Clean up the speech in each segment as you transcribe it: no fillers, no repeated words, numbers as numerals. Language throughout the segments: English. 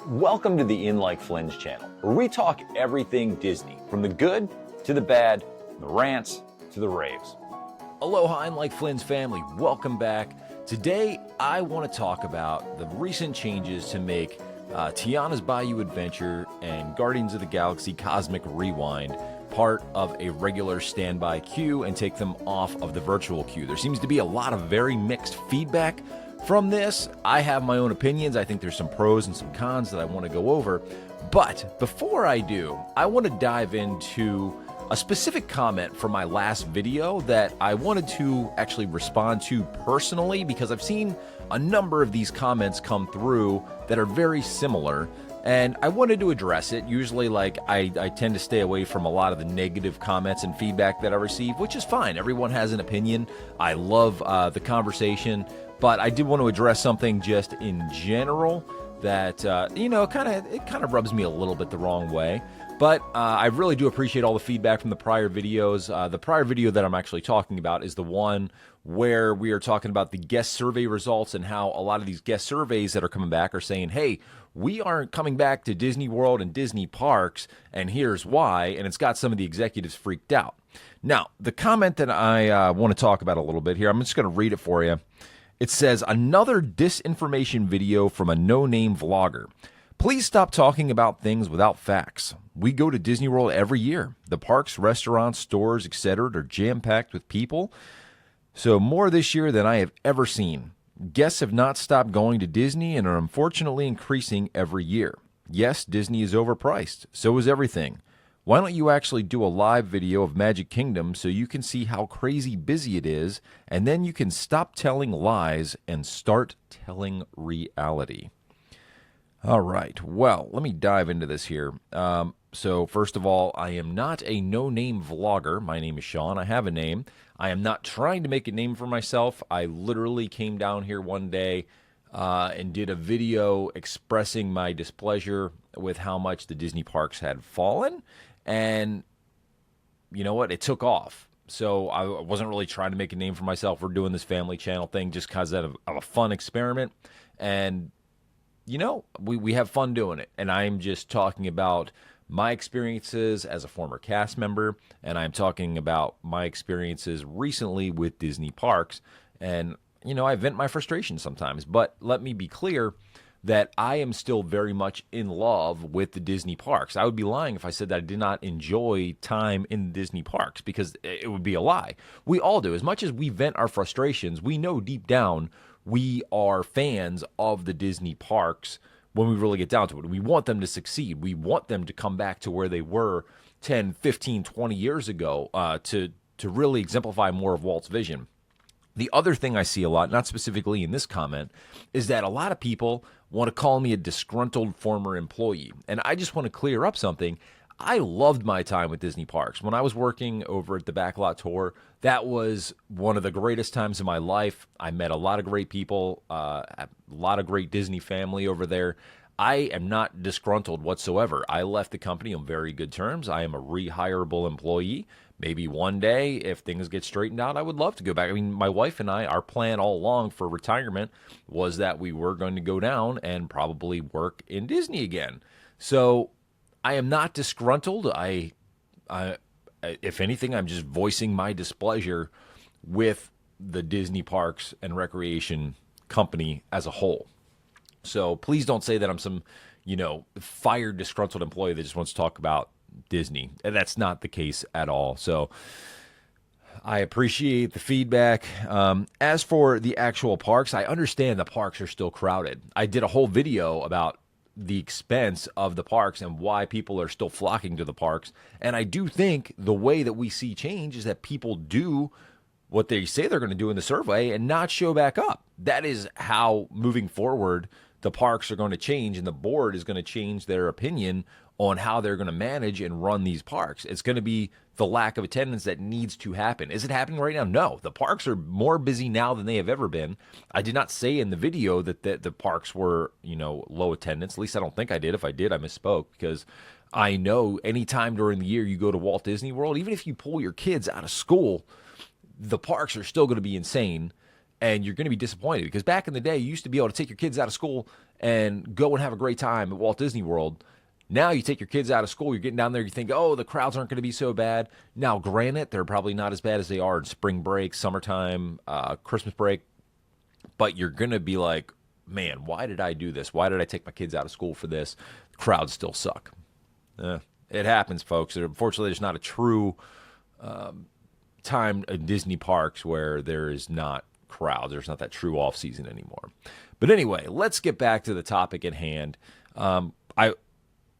Welcome to the In Like Flynn's channel, where we talk everything Disney, from the good to the bad, the rants to the raves. Aloha, In Like Flynn's family. Welcome back. Today, I want to talk about the recent changes to make Tiana's Bayou Adventure and Guardians of the Galaxy Cosmic Rewind part of a regular standby queue and take them off of the virtual queue. There seems to be a lot of very mixed feedback from this. I have my own opinions. I think there's some pros and some cons that I want to go over. But before I do, I want to dive into a specific comment from my last video that I wanted to actually respond to personally, because I've seen a number of these comments come through that are very similar, and I wanted to address it. Usually, I tend to stay away from a lot of the negative comments and feedback that I receive, which is fine. Everyone has an opinion. I love the conversation. But I did want to address something just in general that, it kind of rubs me a little bit the wrong way. But I really do appreciate all the feedback from the prior videos. The prior video that I'm actually talking about is the one where we are talking about the guest survey results and how a lot of these guest surveys that are coming back are saying, hey, we aren't coming back to Disney World and Disney parks, and here's why. And it's got some of the executives freaked out. Now, the comment that I want to talk about a little bit here, I'm just going to read it for you. It says, another disinformation video from a no-name vlogger. Please stop talking about things without facts. We go to Disney World every year. The parks, restaurants, stores, etc. are jam-packed with people. So more this year than I have ever seen. Guests have not stopped going to Disney and are unfortunately increasing every year. Yes, Disney is overpriced. So is everything. Why don't you actually do a live video of Magic Kingdom so you can see how crazy busy it is, and then you can stop telling lies and start telling reality. All right, well, let me dive into this here. So first of all, I am not a no-name vlogger. My name is Sean. I have a name. I am not trying to make a name for myself. I literally came down here one day and did a video expressing my displeasure with how much the Disney parks had fallen. And you know what? It took off. So I wasn't really trying to make a name for myself. We're doing this family channel thing just because of a fun experiment. And, we have fun doing it. And I'm just talking about my experiences as a former cast member. And I'm talking about my experiences recently with Disney parks. And, I vent my frustration sometimes. But let me be clear that I am still very much in love with the Disney parks. I would be lying if I said that I did not enjoy time in the Disney parks, because it would be a lie. We all do. As much as we vent our frustrations, we know deep down we are fans of the Disney parks when we really get down to it. We want them to succeed. We want them to come back to where they were 10, 15, 20 years ago to really exemplify more of Walt's vision. The other thing I see a lot, not specifically in this comment, is that a lot of people want to call me a disgruntled former employee. And I just want to clear up something. I loved my time with Disney parks. When I was working over at the Backlot Tour, that was one of the greatest times of my life. I met a lot of great people, a lot of great Disney family over there. I am not disgruntled whatsoever. I left the company on very good terms. I am a rehireable employee. Maybe one day, if things get straightened out, I would love to go back. I mean, my wife and I, our plan all along for retirement was that we were going to go down and probably work in Disney again. So I am not disgruntled. If anything, I'm just voicing my displeasure with the Disney Parks and Recreation Company as a whole. So please don't say that I'm some, fired, disgruntled employee that just wants to talk about Disney. And that's not the case at all. So I appreciate the feedback. As for the actual parks, I understand the parks are still crowded. I did a whole video about the expense of the parks and why people are still flocking to the parks. And I do think the way that we see change is that people do what they say they're going to do in the survey and not show back up. That is how, moving forward, the parks are going to change, and the board is going to change their opinion on how they're going to manage and run these parks. It's going to be the lack of attendance that needs to happen. Is it happening right now? No. The parks are more busy now than they have ever been. I did not say in the video that the parks were, low attendance. At least I don't think I did. If I did, I misspoke, because I know anytime during the year you go to Walt Disney World, even if you pull your kids out of school, the parks are still going to be insane. And you're going to be disappointed, because back in the day, you used to be able to take your kids out of school and go and have a great time at Walt Disney World. Now you take your kids out of school, you're getting down there, you think, oh, the crowds aren't going to be so bad. Now, granted, they're probably not as bad as they are in spring break, summertime, Christmas break, but you're going to be like, man, why did I do this? Why did I take my kids out of school for this? The crowds still suck. It happens, folks. Unfortunately, there's not a true time in Disney parks where there is not crowds. There's not that true off season anymore. But anyway, let's get back to the topic at hand. I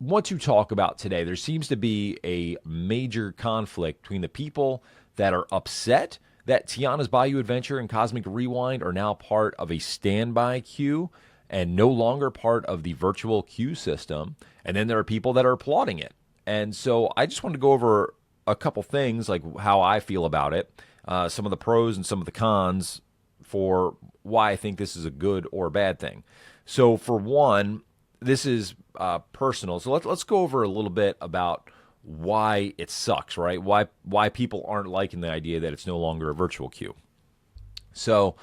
want to talk about today. There seems to be a major conflict between the people that are upset that Tiana's Bayou Adventure and Cosmic Rewind are now part of a standby queue and no longer part of the virtual queue system. And then there are people that are applauding it. And so I just wanted to go over a couple things, like how I feel about it, some of the pros and some of the cons for why I think this is a good or bad thing. So for one, this is personal. So let's go over a little bit about why it sucks, right? Why people aren't liking the idea that it's no longer a virtual queue. So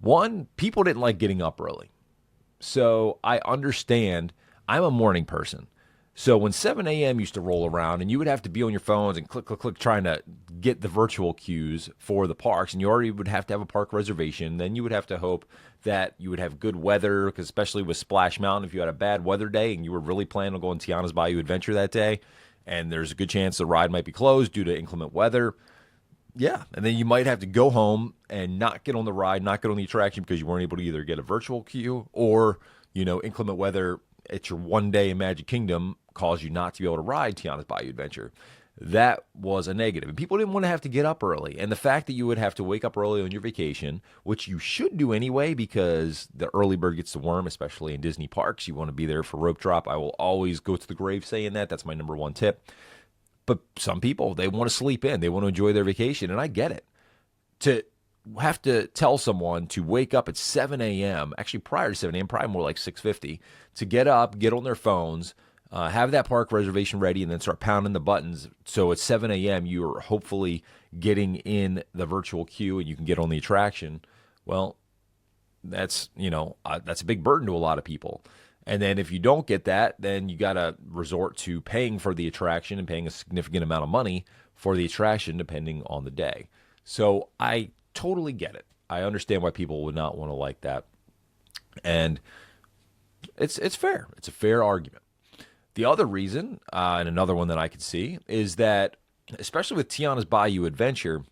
one, people didn't like getting up early. So I understand. I'm a morning person. So when 7 a.m. used to roll around and you would have to be on your phones and click, trying to get the virtual queues for the parks, and you already would have to have a park reservation, then you would have to hope that you would have good weather, because especially with Splash Mountain, if you had a bad weather day and you were really planning on going Tiana's Bayou Adventure that day, and there's a good chance the ride might be closed due to inclement weather, yeah, and then you might have to go home and not get on the ride, not get on the attraction because you weren't able to either get a virtual queue or, inclement weather at your one day in Magic Kingdom caused you not to be able to ride Tiana's Bayou Adventure. That was a negative. And people didn't want to have to get up early. And the fact that you would have to wake up early on your vacation, which you should do anyway because the early bird gets the worm, especially in Disney parks. You want to be there for rope drop. I will always go to the grave saying that. That's my number one tip. But some people, they want to sleep in. They want to enjoy their vacation, and I get it. To have to tell someone to wake up at 7 a.m., actually prior to 7 a.m., probably more like 6:50, to get up, get on their phones, have that park reservation ready, and then start pounding the buttons. So at 7 a.m., you're hopefully getting in the virtual queue and you can get on the attraction. Well, that's a big burden to a lot of people. And then if you don't get that, then you got to resort to paying for the attraction and paying a significant amount of money for the attraction depending on the day. So I totally get it. I understand why people would not want to like that. And it's fair. It's a fair argument. The other reason, and another one that I could see, is that, especially with Tiana's Bayou Adventure,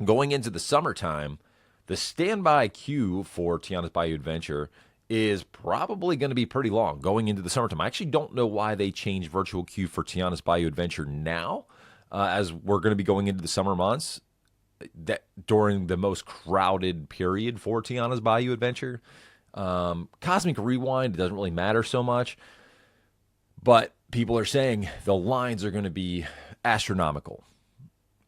going into the summertime, the standby queue for Tiana's Bayou Adventure is probably going to be pretty long going into the summertime. I actually don't know why they changed virtual queue for Tiana's Bayou Adventure now, as we're going to be going into the summer months, that during the most crowded period for Tiana's Bayou Adventure. Cosmic Rewind, it doesn't really matter so much, but people are saying the lines are going to be astronomical.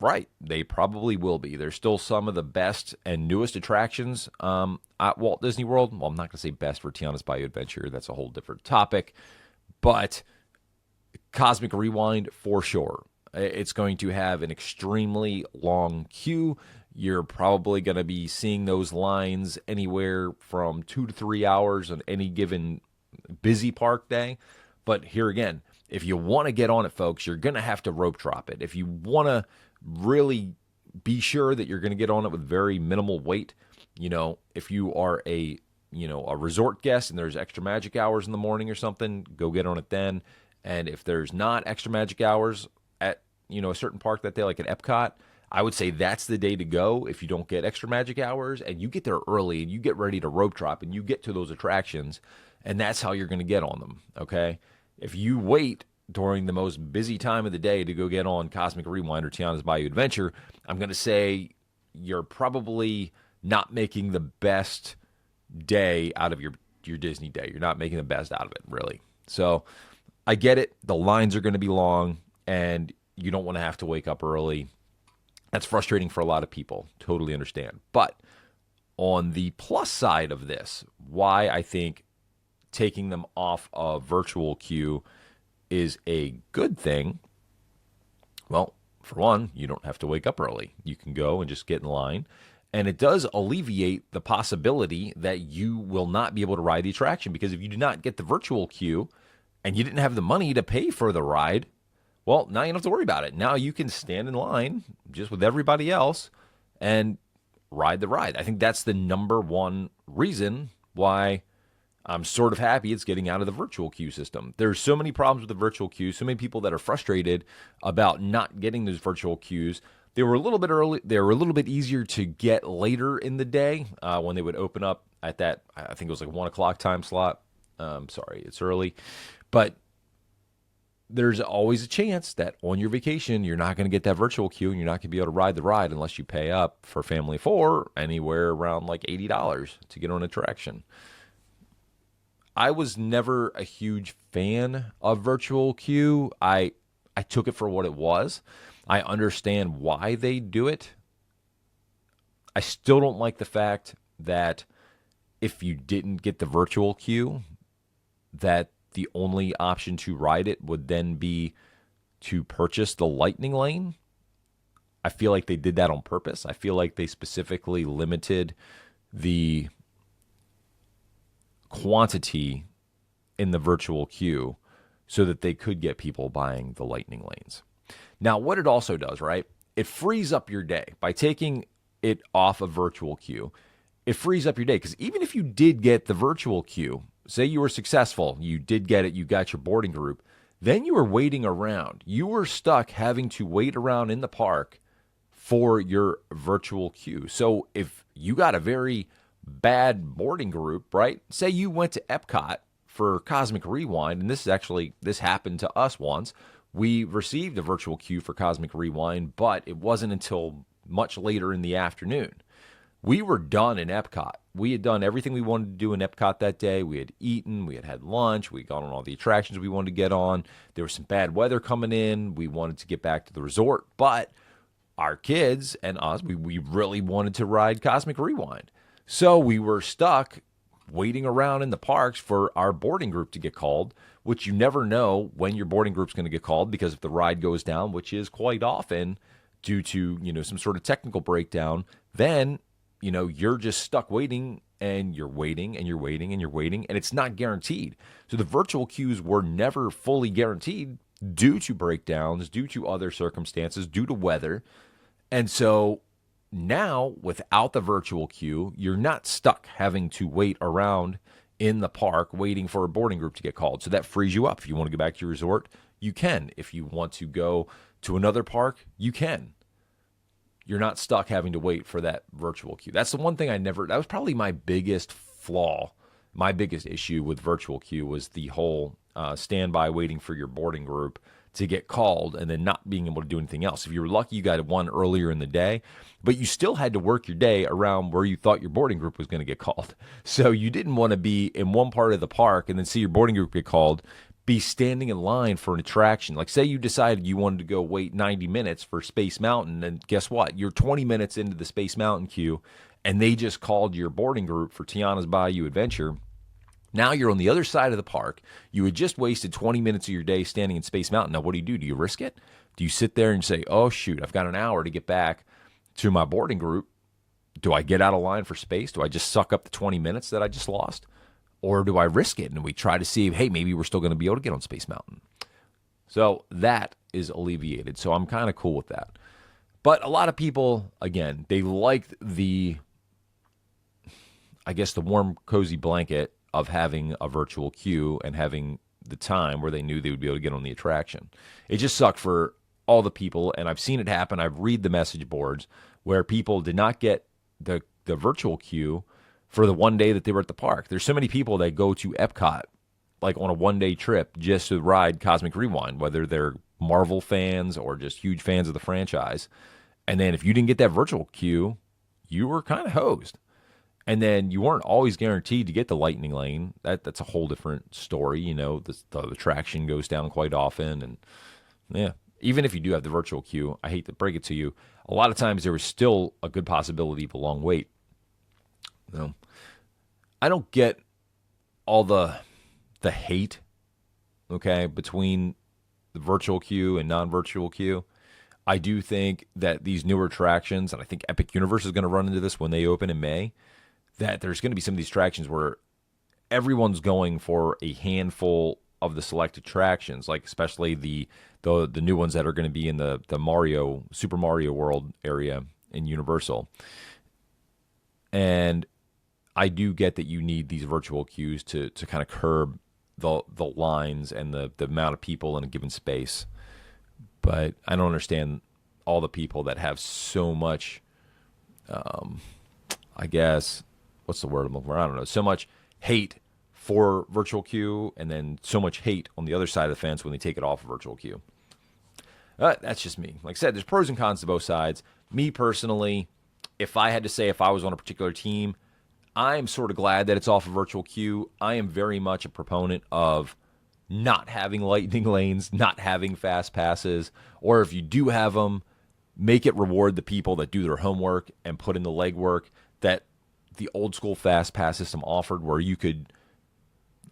Right, they probably will be. There's still some of the best and newest attractions at Walt Disney World. Well, I'm not going to say best for Tiana's Bayou Adventure. That's a whole different topic. But Cosmic Rewind, for sure. It's going to have an extremely long queue. You're probably going to be seeing those lines anywhere from 2 to 3 hours on any given busy park day. But here again, if you want to get on it, folks, you're going to have to rope drop it. If you want to really be sure that you're going to get on it with very minimal weight, if you are a resort guest and there's extra magic hours in the morning or something, go get on it then. And if there's not extra magic hours at, a certain park that day, like at Epcot, I would say that's the day to go if you don't get extra magic hours and you get there early and you get ready to rope drop and you get to those attractions, and that's how you're going to get on them, okay? If you wait during the most busy time of the day to go get on Cosmic Rewind or Tiana's Bayou Adventure, I'm going to say you're probably not making the best day out of your Disney day. You're not making the best out of it, really. So I get it. The lines are going to be long, and you don't want to have to wake up early. That's frustrating for a lot of people. Totally understand. But on the plus side of this, why I think taking them off of virtual queue is a good thing. Well, for one, you don't have to wake up early. You can go and just get in line. And it does alleviate the possibility that you will not be able to ride the attraction, because if you do not get the virtual queue and you didn't have the money to pay for the ride, well, now you don't have to worry about it. Now you can stand in line just with everybody else and ride the ride. I think that's the number one reason why I'm sort of happy it's getting out of the virtual queue system. There's so many problems with the virtual queue, so many people that are frustrated about not getting those virtual queues. They were a little bit early. They were a little bit easier to get later in the day when they would open up at that, I think it was like 1 o'clock time slot. Sorry, it's early. But there's always a chance that on your vacation, you're not going to get that virtual queue and you're not going to be able to ride the ride unless you pay up for family of 4, anywhere around like $80 to get on an attraction. I was never a huge fan of virtual queue. I took it for what it was. I understand why they do it. I still don't like the fact that if you didn't get the virtual queue, that the only option to ride it would then be to purchase the lightning lane. I feel like they did that on purpose. I feel like they specifically limited the quantity in the virtual queue so that they could get people buying the lightning lanes. Now, what it also does, right? It frees up your day by taking it off of virtual queue. It frees up your day, because even if you did get the virtual queue, say you were successful, you did get it, you got your boarding group, then you were waiting around. You were stuck having to wait around in the park for your virtual queue. So if you got a very bad boarding group, right? Say you went to Epcot for Cosmic Rewind, and this happened to us once. We received a virtual queue for Cosmic Rewind, but it wasn't until much later in the afternoon. We were done in Epcot. We had done everything we wanted to do in Epcot that day. We had eaten, we had had lunch, we had gone on all the attractions we wanted to get on. There was some bad weather coming in. We wanted to get back to the resort, but our kids and us, we really wanted to ride Cosmic Rewind. So we were stuck waiting around in the parks for our boarding group to get called, which you never know when your boarding group's going to get called, because if the ride goes down, which is quite often due to, some sort of technical breakdown, then, you're just stuck waiting, and you're waiting and you're waiting and you're waiting, and it's not guaranteed. So the virtual queues were never fully guaranteed due to breakdowns, due to other circumstances, due to weather. And so now, without the virtual queue, you're not stuck having to wait around in the park waiting for a boarding group to get called. So that frees you up. If you want to go back to your resort, you can. If you want to go to another park, you can. You're not stuck having to wait for that virtual queue. That's the one thing that was probably my biggest flaw. My biggest issue with virtual queue was the whole standby waiting for your boarding group to get called and then not being able to do anything else. If you were lucky, you got one earlier in the day, but you still had to work your day around where you thought your boarding group was going to get called. So you didn't want to be in one part of the park and then see your boarding group get called, be standing in line for an attraction. Like, say you decided you wanted to go wait 90 minutes for Space Mountain, and guess what? You're 20 minutes into the Space Mountain queue, and they just called your boarding group for Tiana's Bayou Adventure. Now you're on the other side of the park. You had just wasted 20 minutes of your day standing in Space Mountain. Now, what do? Do you risk it? Do you sit there and say, oh, shoot, I've got an hour to get back to my boarding group? Do I get out of line for space? Do I just suck up the 20 minutes that I just lost? Or do I risk it and we try to see, hey, maybe we're still going to be able to get on Space Mountain? So that is alleviated. So I'm kind of cool with that. But a lot of people, again, they liked the warm, cozy blanket of having a virtual queue and having the time where they knew they would be able to get on the attraction. It just sucked for all the people, and I've seen it happen. I've read the message boards where people did not get the virtual queue for the one day that they were at the park. There's so many people that go to Epcot like on a one-day trip just to ride Cosmic Rewind, whether they're Marvel fans or just huge fans of the franchise. And then if you didn't get that virtual queue, you were kind of hosed. And then you weren't always guaranteed to get the lightning lane. That's a whole different story. The attraction goes down quite often. And yeah, even if you do have the virtual queue, I hate to break it to you, a lot of times there was still a good possibility of a long wait. I don't get all the hate, okay, between the virtual queue and non-virtual queue. I do think that these newer attractions, and I think Epic Universe is going to run into this when they open in May, that there's going to be some of these attractions where everyone's going for a handful of the select attractions, like especially the new ones that are going to be in the Super Mario World area in Universal. And I do get that you need these virtual queues to kind of curb the lines and the amount of people in a given space. But I don't understand all the people that have so much, I guess, what's the word I'm looking for? I don't know, so much hate for virtual queue and then so much hate on the other side of the fence when they take it off of virtual queue. That's just me. Like I said, there's pros and cons to both sides. Me personally, if I had to say if I was on a particular team, I'm sort of glad that it's off of virtual queue. I am very much a proponent of not having lightning lanes, not having fast passes, or if you do have them, make it reward the people that do their homework and put in the legwork that the old school fast pass system offered, where you could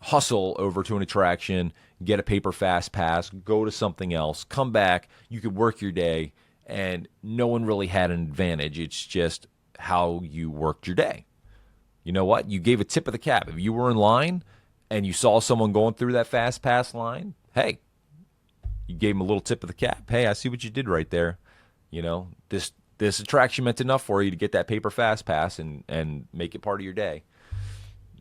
hustle over to an attraction, get a paper fast pass, go to something else, come back, you could work your day, and no one really had an advantage. It's just how you worked your day. You know what? You gave a tip of the cap. If you were in line and you saw someone going through that fast pass line, hey, you gave them a little tip of the cap. Hey, I see what you did right there. You know, this attraction meant enough for you to get that paper fast pass and make it part of your day.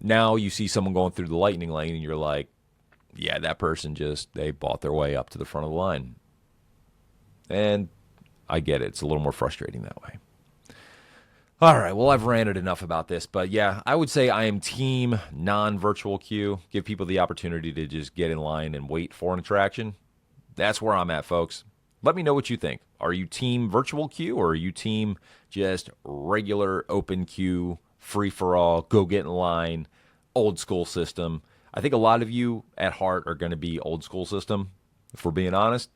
Now you see someone going through the lightning lane and you're like, yeah, that person they bought their way up to the front of the line. And I get it. It's a little more frustrating that way. All right, well, I've ranted enough about this, but yeah, I would say I am team non-virtual queue. Give people the opportunity to just get in line and wait for an attraction. That's where I'm at, folks. Let me know what you think. Are you team virtual queue or are you team just regular open queue, free-for-all, go get in line, old school system? I think a lot of you at heart are going to be old school system, if we're being honest.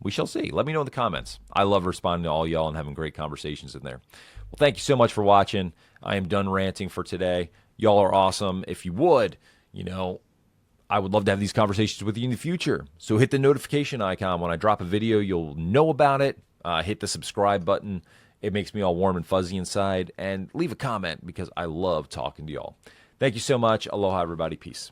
We shall see. Let me know in the comments. I love responding to all y'all and having great conversations in there. Well, thank you so much for watching. I am done ranting for today. Y'all are awesome. If you would, I would love to have these conversations with you in the future. So hit the notification icon. When I drop a video, you'll know about it. Hit the subscribe button. It makes me all warm and fuzzy inside. And leave a comment because I love talking to y'all. Thank you so much. Aloha, everybody. Peace.